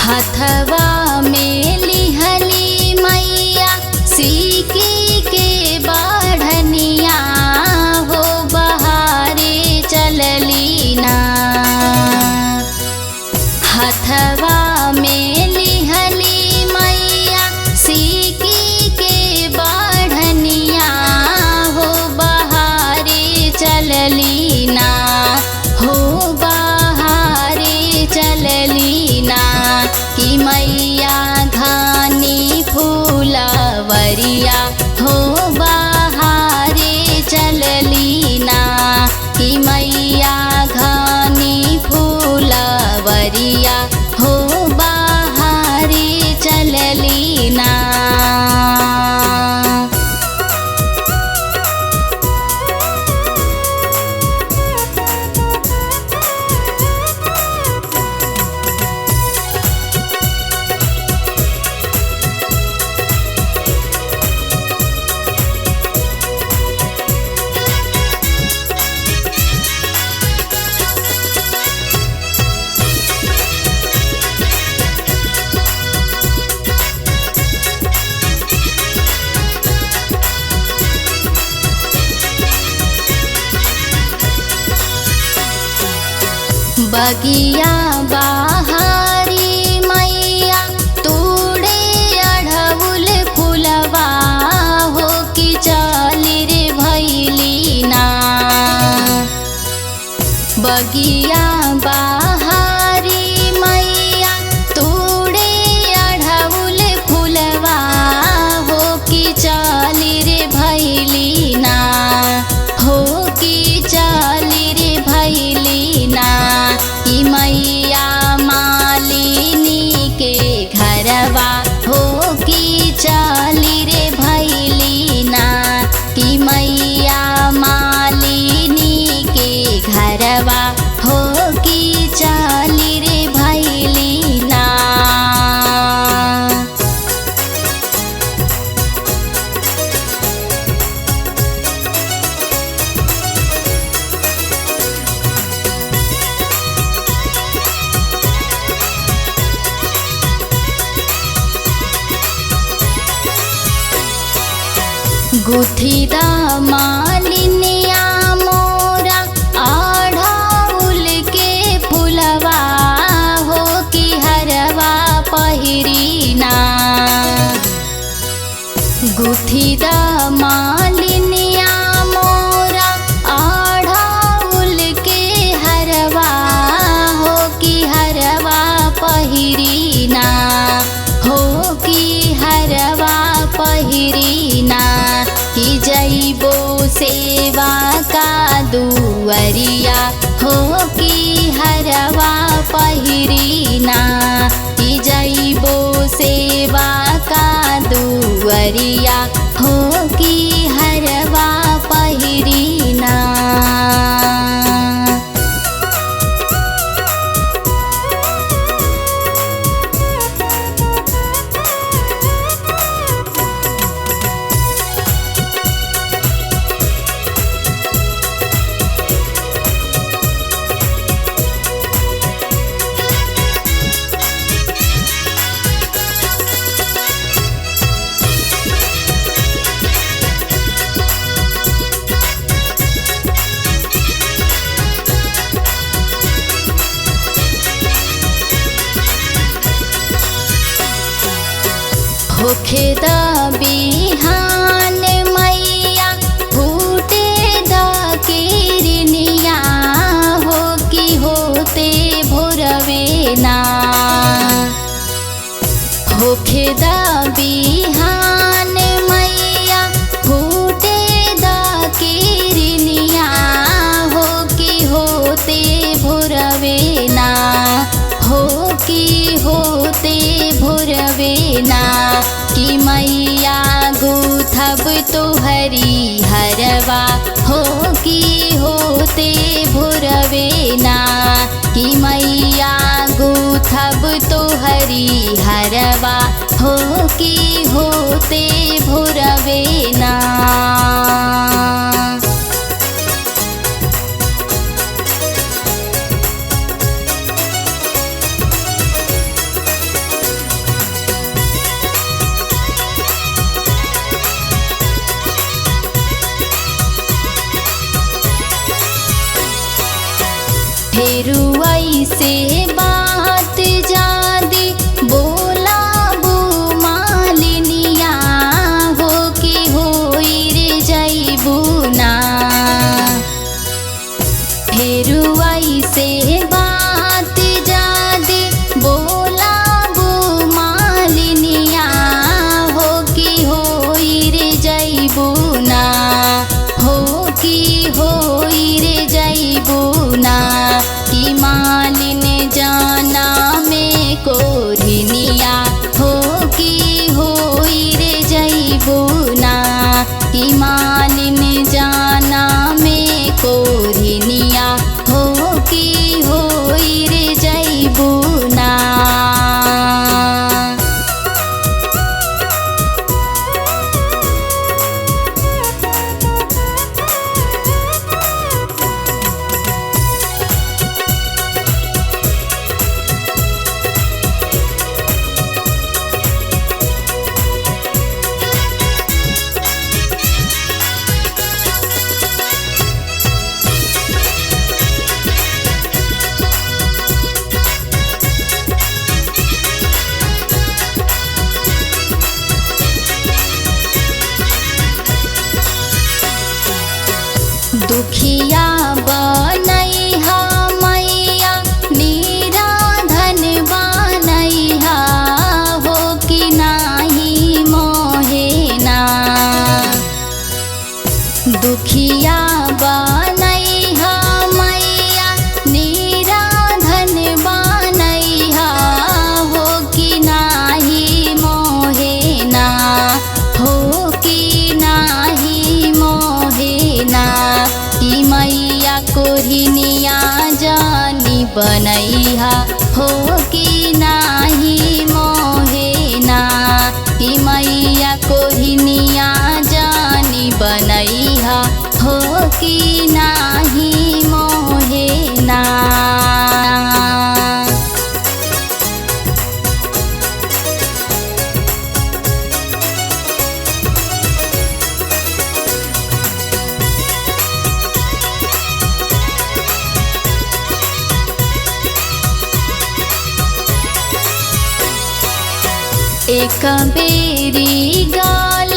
हथवा में लिहली मैया सीकी के बढ़निया हो बहारे चलली ना। हथवा में लिहली मैया सीकी के बढ़निया हो बहारे चलली ना। हो बहारे चलली ना कि मैया घानी फूलवरिया हो बहारे चलली ना। कि मैया घानी फूलवरिया हो बहारे चलली ना। बगिया बहारी मैया तोड़े अढ़उल फुलवा हो कि चली रे भैली ना। बगिया बहारी मैया तोड़े अढ़उल फुलवा हो कि चली रे भैली ना। हो कि चली रे भैली ना। कि मैया मालिनी के घरवा हो कि चली रे भैली ना। कि मैया मालिनी के घरवा हो कि चली रे भैली ना। गुथिदा मालिनिया मोरा अढ़उल के फुलवा हो कि हरवा पहिरी ना। गुथिदा मालिनिया मोरा अढ़उल के हरवा हो कि हरवा पहिरी ना। हो कि हरवा पहिरी ना। कि जइबो सेवा का दुअरिया हो कि हरवा पहिरी ना। कि जइबो सेवा का दुअरिया हो कि हरवा पहिरी ना। होखे दा बिहान मैया फूटे दा किरनिया हो कि होते भोरवे ना। होखे दा बिहान मैया फूटे दा किरनिया हो कि होते भोरवे ना। हो कि होते भोरवे ना। कि मैया गुथब तोहरी हरवा हो कि होते भोरवे ना। कि मैया गुथब तोहरी हरवा हो कि होते भोरवे ना। फेरू ऐसे बात जादी बोला बू मालिनिया हो कि होई रे जैबू ना। फेरू ऐसे बात जादी बोला बू मालिनिया हो कि होई रे जैबू ना। हो कि होई रे जैबू ना कि मालिन जाना में कोरिनिया हो कि होई रे जैबू ना। कि मालिन जाना में कोरिनिया हो कि होई रे जैबू ना। दुखिया बनैहा मैया निराधन बनैहा हो कि नाही मोहेना। दुखिया बनैहा मैया निराधन बनैहा हो कि नाही मोहेना। हो कि नाही मोहेना कि मैया कोरिनिया जानी बनैहा हो कि नाही मोहेना। कि मैया कोरिनिया जानी बनैहा हो कि नाही मोहेना। एक बेरी गाल